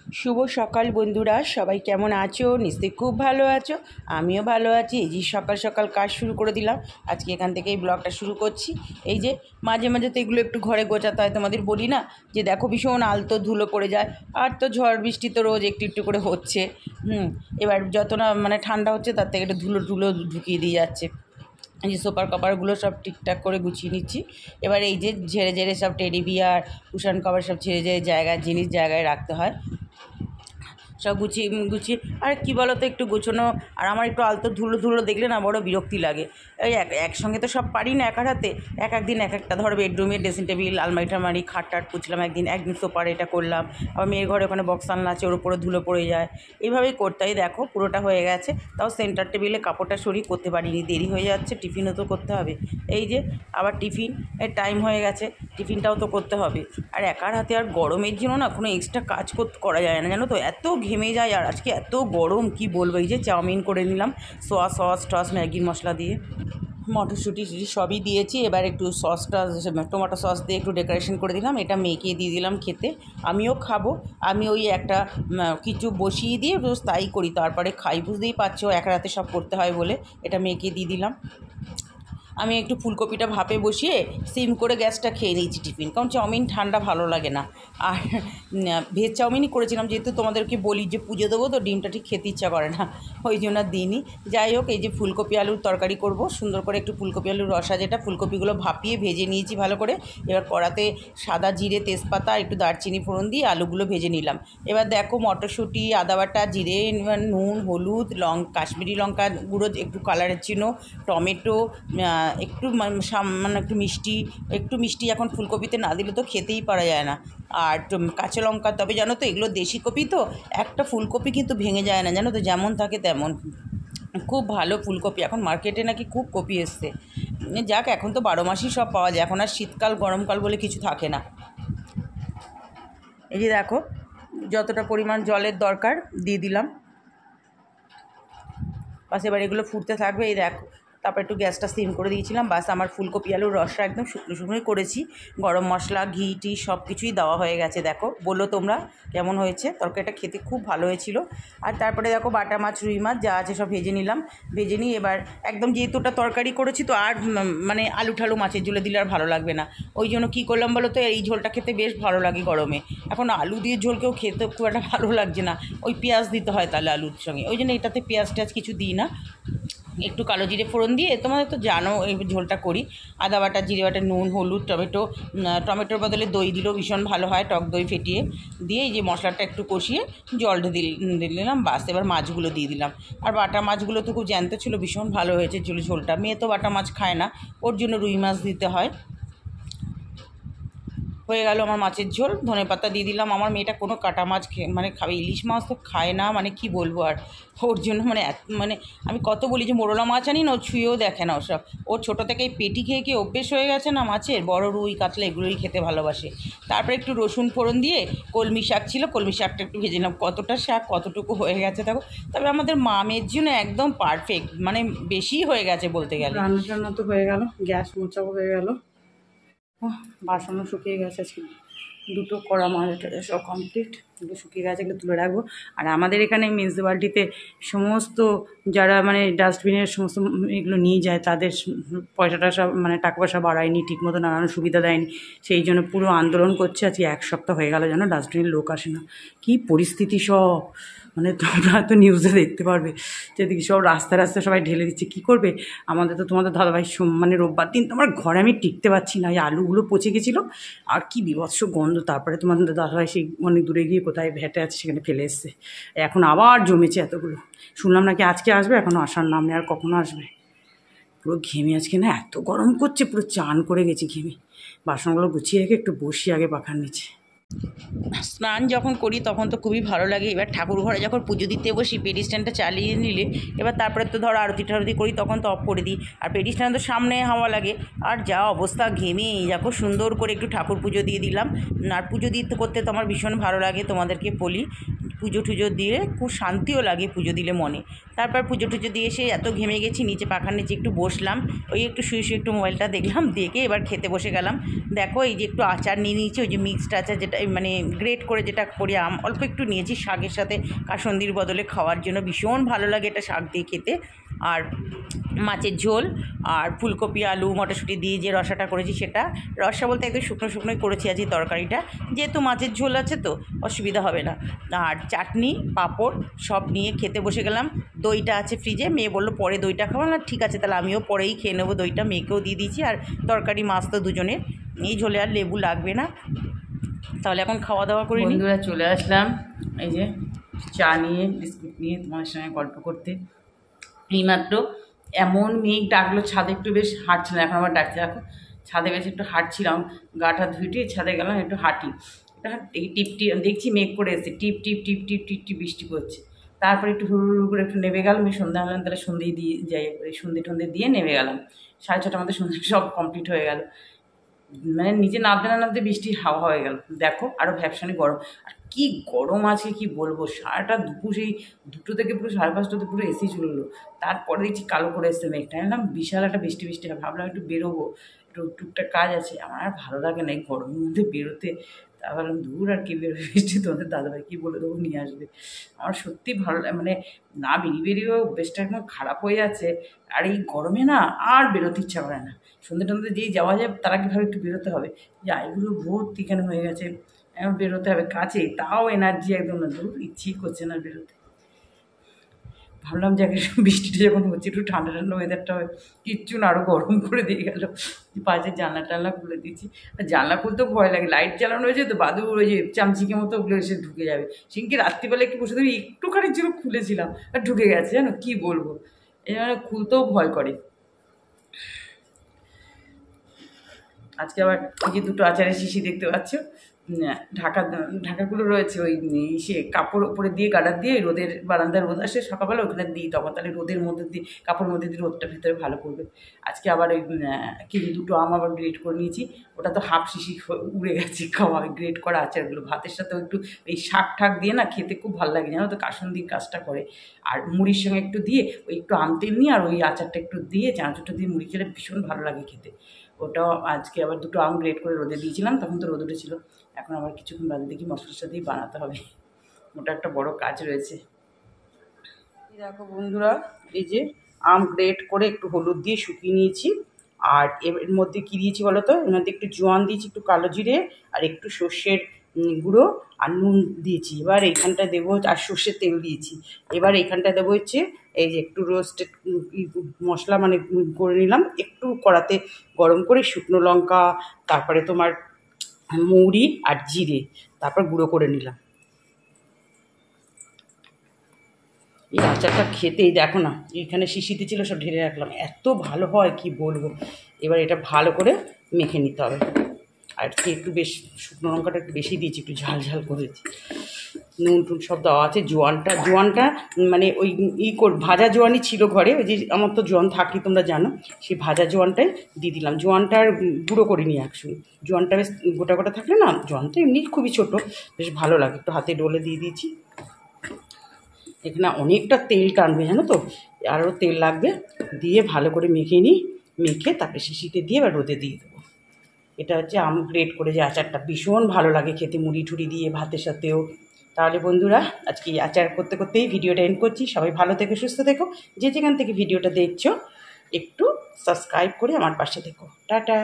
শুভ সকাল বন্ধুরা, সবাই কেমন আছো? নিশ্চয়ই খুব ভালো আছো। আমিও ভালো আছি। এই যে সকাল সকাল কাজ শুরু করে দিলাম। আজকে এখান থেকে এই ব্লগটা শুরু করছি। এই যে মাঝে মাঝে তো এগুলো একটু ঘরে গোছাতে হয়, তোমাদের বলি না যে দেখো ভীষণ আলতো ধুলো পড়ে যায়। আর তো ঝড় বৃষ্টি তো রোজ একটু একটু করে হচ্ছে। এবার যত না মানে ঠান্ডা হচ্ছে তার থেকে একটু ধুলো ধুলো ঢুকিয়ে দিয়ে যাচ্ছে। এই যে সুপার কভারগুলো সব ঠিকঠাক করে গুছিয়ে নিচ্ছি। এবার এই যে ঝেড়ে ঝেড়ে সব টেডি বিয়ার কুশন কভার সব ঝেড়ে ঝেড়ে জায়গায় জিনিস জায়গায় রাখতে হয়। সব গুছিয়ে গুছিয়ে আর কী বলো তো, একটু গোছানো আর আমার একটু আলতো ধুলো ধুলো দেখলে না বড় বিরক্তি লাগে। এই একসঙ্গে তো সব পারি না একার হাতে। একদিন এক একটা ধরো বেডরুমের ড্রেসিং টেবিল আলমারি টালমারি খাট টাট পুছলাম, একদিন সোফার এটা করলাম, আবার মেয়ের ঘরে ওখানে বক্স আনলা আছে ওর উপরে ধুলো পড়ে যায়। এইভাবেই করতেই দেখো পুরোটা হয়ে গেছে। তাও সেন্টার টেবিলে কাপড়টা সরিয়ে করতে পারিনি, দেরি হয়ে যাচ্ছে, টিফিনও তো করতে হবে। এই যে আবার টিফিন এর টাইম হয়ে গেছে, টিফিনটাও তো করতে হবে। আর একার হাতে আর গরমের জন্য না কোনো এক্সট্রা কাজ করা যায় না, জানো তো, এত ঘেমে যায়। আর আজকে এত গরম কি বলবো। এই যে চাউমিন করে নিলাম সোয়া সস টস ম্যাগি মশলা দিয়ে, মটরশুঁটি সবই দিয়েছি। এবার একটু সসটা টমেটো সস দিয়ে একটু ডেকোরেশন করে দিলাম, এটা মেয়েকে দিয়ে দিলাম খেতে। আমিও খাবো। আমি ওই একটা কিছু বসিয়ে দিয়ে রোজ তাই করি, তারপরে খাই। বুঝতেই পারছো এক রাতে সব করতে হয় বলে এটা মেয়েকে দিয়ে দিলাম। আমি একটু ফুলকপিটা ভাপে বসিয়ে সিম করে গ্যাসটা খেয়ে নিয়েছি টিফিন, কারণ চাউমিন ঠান্ডা ভালো লাগে না। আর ভেজ চাউমিনই করেছিলাম, যেহেতু তোমাদেরকে বলি যে পুজো দেবো তো ডিমটা ঠিক খেতে ইচ্ছা করে না, ওই জন্য দিইনি। যাই হোক, এই যে ফুলকপি আলুর তরকারি করব, সুন্দর করে একটু ফুলকপি আলুর রসা, যেটা ফুলকপিগুলো ভাপিয়ে ভেজে নিয়েছি ভালো করে। এবার কড়াতে সাদা জিরে তেজপাতা একটু দারচিনি ফোড়ন দিয়ে আলুগুলো ভেজে নিলাম। এবার দেখো মটরশুঁটি আদা বাটা জিরে নুন হলুদ কাশ্মীরি লঙ্কা গুঁড়ো একটু কালারের জন্য, টমেটো একটু মানে একটু মিষ্টি এখন ফুলকপিতে না দিলে তো খেতেই পারা যায় না। আর কাঁচা লঙ্কা। তবে জানো তো এগুলো দেশি কপি তো, একটা ফুলকপি কিন্তু ভেঙে যায় না, জানো তো, যেমন থাকে তেমন। খুব ভালো ফুলকপি, এখন মার্কেটে নাকি খুব কপি এসছে। যাক, এখন তো 12 মাসই সব পাওয়া যায়, এখন আর শীতকাল গরমকাল বলে কিছু থাকে না। এই যে দেখো যতটা পরিমাণ জলের দরকার দিয়ে দিলাম, বাস এবার এগুলো ফুটতে থাকবে। এই দেখো তারপর একটু গ্যাসটা সিম করে দিয়েছিলাম। বাস আমার ফুলকপি আলুর রসটা একদম শুকনো শুকনোই করেছি, গরম মশলা ঘি টি সব কিছুই দেওয়া হয়ে গেছে। দেখো বললো তোমরা কেমন হয়েছে, তরকারিটা খেতে খুব ভালো হয়েছিল। আর তারপরে দেখো বাটা মাছ রুই মাছ যা আছে সব ভেজে নিলাম। ভেজে নিয়ে এবার একদম যেহেতু ওটা তরকারি করেছি তো আর মানে আলু ঠালু মাছের ঝোলে দিলে আর ভালো লাগবে না, ওই জন্য কী করলাম বলো তো, এই ঝোলটা খেতে বেশ ভালো লাগে গরমে। এখন আলু দিয়ে ঝোল কেউ খেতে খুব একটা ভালো লাগছে না, ওই পেঁয়াজ দিতে হয় তাহলে আলুর সঙ্গে, ওই জন্য এটাতে পেঁয়াজ টেয়াজ কিছু দিই না। একটু কালো জিরে ফোড়ন দিয়ে, তোমাদের তো জানো এই ঝোলটা করি, আদা বাটা জিরে বাটা নুন হলুদ টমেটোর বদলে দই দিলেও ভীষণ ভালো হয়, টক দই ফেটিয়ে দিয়ে এই যে মশলাটা একটু কষিয়ে জল দিলাম। বাস এবার মাছগুলো দিয়ে দিলাম। আর বাটা মাছগুলো তো খুব জ্যান্ত ছিল, ভীষণ ভালো হয়েছে ঝোলটা। মেয়ে তো বাটা মাছ খায় না, ওর জন্য রুই মাছ দিতে হয়। হয়ে গেল আমার মাছের ঝোল, ধনেপাতা দিয়ে দিলাম। আমার মেয়েটা কোনো কাটা মাছ মানে খাবে, ইলিশ মাছ তো খায় না, মানে কি বলবো আর। ওর জন্য মানে আমি কত বলি যে মোরলা মাছ আনি না, ও ছুঁয়েও দেখে না ওসব। ওর ছোটো থেকে এই পেটি খেয়ে খেয়ে অভ্যেস হয়ে গেছে না মাছের, বড় রুই কাতলা এগুলোই খেতে ভালোবাসে। তারপরে একটু রসুন ফোড়ন দিয়ে কলমি শাক ছিল, কলমি শাকটা একটু ভেজে নিলাম। কতটা শাক কতটুকু হয়ে গেছে দেখো। তবে আমাদের মামের জন্য একদম পারফেক্ট, মানে বেশিই হয়ে গেছে বলতে গেলে। রান্না টান্না তো হয়ে গেল, গ্যাস মোচাও হয়ে গেল, বাসনও শুকিয়ে গেছে। আজকে দুটো কড়া মাঝে সব কমপ্লিট, এগুলো শুকিয়ে গেছে, এগুলো তুলে রাখবো। আর আমাদের এখানে মিউনিসিপ্যালিটিতে সমস্ত যারা মানে ডাস্টবিনের সমস্ত এগুলো নিয়ে যায় তাদের পয়সাটা সব মানে টাকা পয়সা বাড়ায়নি, ঠিকমতো নানান সুবিধা দেয়নি, সেই জন্য পুরো আন্দোলন করছে। আজকে 1 সপ্তাহ হয়ে গেল যেন ডাস্টবিনের লোক আসে না। কী পরিস্থিতি সব, মানে তোমরা তো নিউজে দেখতে পারবে যেদিকে সব রাস্তায় রাস্তায় সবাই ঢেলে দিচ্ছে। কী করবে, আমাদের তো তোমাদের দাদাভাই মানে রোববার দিন তো আমার ঘরে আমি টিকতে পারছি না, এই আলুগুলো পচে গেছিলো আর কি বিভৎস গন্ধ। তারপরে তোমাদের দাদাভাই সেই অনেক দূরে গিয়ে কোথায় ভেটে আছে সেখানে ফেলে এসছে, এখন আবার জমেছে এতগুলো। শুনলাম নাকি আজকে আসবে, এখনও আসার নাম নেই, আর কখনো আসবে। পুরো ঘেমে আজকে না এত গরম করছে, পুরো চান করে গেছি ঘেমে। বাসনগুলো গুছিয়ে রেখে একটু বসি আগে পাখার নিচে। স্নান যখন করি তখন তো খুবই ভালো লাগে। এবার ঠাকুর ঘরে যখন পুজো দিতে বসি পেডি স্ট্যান্ডটা চালিয়ে নিলে, এবার তারপরে তো ধরো আরতি টারতি করি তখন তো অফ করে দিই। আর পেডি স্ট্যান্ড তো সামনে হাওয়া লাগে, আর যা অবস্থা ঘেমে দেখো। সুন্দর করে একটু ঠাকুর পুজো দিয়ে দিলাম। আর পুজো দিতে করতে তো আমার ভীষণ ভালো লাগে, তোমাদেরকে বলি পুজো টুজো দিয়ে খুব শান্তিও লাগে পুজো দিলে মনে। তারপর পুজো টুজো দিয়ে এসে এত ঘেমে গেছি, নিচে পাখার নিচে একটু বসলাম, ওই একটু শুয়ে শুয়ে একটু মোবাইলটা দেখলাম, দেখে এবার খেতে বসে গেলাম। দেখো এই যে একটু আচার নিয়ে নিয়েছি, ওই যে মিক্সড আচার, যেটা মানে গ্রেট করে যেটা করি, অল্প একটু নিয়েছি শাকের সাথে কাসন্দির বদলে খাওয়ার জন্য, ভীষণ ভালো লাগে এটা শাক দিয়ে খেতে। আর মাছের ঝোল আর ফুলকপি আলু মটরশুঁটি দিয়ে যে রসাটা করেছি, সেটা রসা বলতে একদম শুকনো শুকনোই করেছি আজকে তরকারিটা, যেহেতু মাছের ঝোল আছে তো অসুবিধা হবে না। আর চাটনি পাঁপড় সব নিয়ে খেতে বসে গেলাম। দইটা আছে ফ্রিজে, মেয়ে বললো পরে দইটা খাওয়া, না ঠিক আছে তাহলে আমিও পরেই খেয়ে নেবো দইটা, মেয়েকেও দিয়ে দিয়েছি। আর তরকারি মাছ তো দুজনের, এই ঝোলে আর লেবু লাগবে না। তাহলে এখন খাওয়া দাওয়া করি। বন্ধুরা চলে আসলাম এই যে চা নিয়ে বিস্কুট নিয়ে তোমার সঙ্গে গল্প করতে। এইমাত্র এমন মেঘ ডাকলো, ছাদে একটু বেশ হাঁটছিলাম, এখন আবার ডাকছে, দেখো ছাদে বেশ একটু হাঁটছিলাম, গাটা ধুইটে ছাদে গেলাম একটু হাঁটি। এই টিপ টিপ দেখছি মেঘ করে এসেছে, টিপ টিপ টিপ টিপ টিপ টিপ বৃষ্টি পড়ছে। তারপরে একটু হুড় হুড় করে একটু নেমে গেলাম, আমি সন্ধ্যা হলাম, তাহলে সন্ধ্যে দিয়ে যাই, সন্ধ্যে টন্ধে দিয়ে নেমে গেলাম। 6:30টার মধ্যে সন্ধ্যে সব কমপ্লিট হয়ে গেল, মানে নিচে নামতে না নামতে বৃষ্টির হাওয়া হয়ে গেল। দেখো আরও ভ্যাপসানি গরম, আর কি গরম আছে কি বলবো। সারাটা দুপুর সেই 2টো থেকে পুরো 5:30টাতে পুরো এসি চললো। তারপরে দেখছি কালো করে এসছে মেঘটা, এলাম বিশাল একটা বৃষ্টি বৃষ্টি হয়, ভাবলাম একটু বেরোবো, একটু টুকটাক কাজ আছে। আমার আর ভালো লাগে না এই গরমের মধ্যে বেরোতে। তা ভাবলাম দূর আর কি বেরোবে বৃষ্টি, তোমাদের দাদাভাই কী বলে দেবো নিয়ে আসবে। আমার সত্যি ভালো লাগে, মানে না বেরিয়ে বেরিয়েও বেশটা একদম খারাপ হয়ে যাচ্ছে। আর এই গরমে না আর বেরোতে ইচ্ছা করে না। সন্ধ্যে টন্ধে যেই যাওয়া যায় তারা কীভাবে একটু বেরোতে হবে, যে আইগুলো ভর্তি কেন হয়ে গেছে, এখন বেরোতে হবে কাছে, তাও এনার্জি একদম না, দূর ইচ্ছেই করছে না বেরোতে। ভাবলাম যে বৃষ্টিটা যখন হচ্ছে একটু ঠান্ডা ঠান্ডা ওয়েদারটা হয়, কিচ্ছু না আরও গরম করে দিয়ে গেল। পাশে জানলা টানলা খুলে দিয়েছি, আর জানলা খুলতেও ভয় লাগে, লাইট জ্বালানো হয়েছে তো, বাদুর ওই যে চামচিকের মতো ওগুলো এসে ঢুকে যাবে। সেদিনকে রাত্রিবেলা একটু বসে ধরি একটুখানি জন্য খুলেছিলাম আর ঢুকে গেছে, জানো কী বলবো, এই জন্য খুলতেও ভয় করে। আজকে আবার এই যে 2টো আচারের শিশি দেখতে পাচ্ছ, ঢাকাগুলো রয়েছে ওই সে কাপড় উপরে দিয়ে গার্ডার দিয়ে, রোদের বারান্দার রোদ আসে সকালবেলা, ওখানে দিই, তখন তাহলে রোদের মধ্যে দিয়ে কাপড়ের মধ্যে দিয়ে রোদটা ভিতরে ভালো করবে। আজকে আবার ওই কিন্তু 2টো আম আবার গ্রেট করে নিয়েছি, ওটা তো হাফ শিশি উড়ে গেছে খাওয়া, গ্রেট করা আচারগুলো ভাতের সাথেও একটু এই শাক ঠাক দিয়ে না খেতে খুব ভালো লাগে, জানো তো, কাসুন্দির কাজটা করে। আর মুড়ির সঙ্গে একটু দিয়ে ওই একটু আম তেল নিয়ে আর ওই আচারটা একটু দিয়ে চানাচুরটা দিয়ে মুড়ি খেলে ভীষণ ভালো লাগে খেতে। ওটাও আজকে আবার 2টো আম গ্রেট করে রোদে দিয়েছিলাম, তখন তো রোদ উঠেছিল। এখন আবার কিছুক্ষণ বাদে দেখি মশলার সাথেই বানাতে হবে, ওটা একটা বড় কাজ রয়েছে। দেখো বন্ধুরা, এই যে আম গ্রেট করে একটু হলুদ দিয়ে শুকিয়ে নিয়েছি, আর এর মধ্যে কী দিয়েছি বলো তো, এর মধ্যে একটু জোয়ান দিয়েছি, একটু কালো জিরে আর একটু সর্ষের গুঁড়ো আর নুন দিয়েছি। এবার এইখানটা দেবো, আর সর্ষের তেল দিয়েছি। এবার এইখানটা দেবো হচ্ছে এই যে একটু রোস্টেড মশলা, মানে করে নিলাম একটু কড়াতে গরম করে, শুকনো লঙ্কা, তারপরে তোমার মৌরি আর জিরে, তারপর গুঁড়ো করে নিলাম। এই আচারটা খেতেই দেখো না, এখানে শিশিতে ছিল সব ঢেলে রাখলাম, এত ভালো হয় কি বলবো। এবার এটা ভালো করে মেখে নিতে হবে। আর একটু বেশ শুকনো লঙ্কাটা একটু বেশি দিয়েছি, একটু ঝাল ঝাল করেছি, নুন টুন সব দেওয়া আছে। জোয়ানটা মানে ওই ভাজা জোয়ানই ছিল ঘরে, ওই যে আমার তো জোয়ান থাকি তোমরা জানো, সেই ভাজা জোয়ানটাই দিয়ে দিলাম। জোয়ানটা আর গুঁড়ো করিনি একসঙ্গে, জোয়ানটা বেশ গোটা গোটা থাকলে না, জোয়ান তো এমনি খুবই ছোটো, বেশ ভালো লাগে, একটু হাতে ডলে দিয়ে দিয়েছি। এখানে অনেকটা তেল টানবে জানো তো, আরও তেল লাগবে, দিয়ে ভালো করে মেখে নিই, মেখে তারপরে শিশিতে দিয়ে এবার রোদে দিয়ে দেবো। এটা হচ্ছে আম গ্রেট করে যে আচারটা, ভীষণ ভালো লাগে খেতে মুড়ি ঠুড়ি দিয়ে ভাতের সাথেও। তাহলে বন্ধুরা আজকে আচার করতে করতেই ভিডিওটা এন্ড করছি। সবাই ভালো থেকো, সুস্থ থেকো, যে যেখান থেকে ভিডিওটা দেখছো একটু সাবস্ক্রাইব করে আমার পাশে থেকো। টাটা।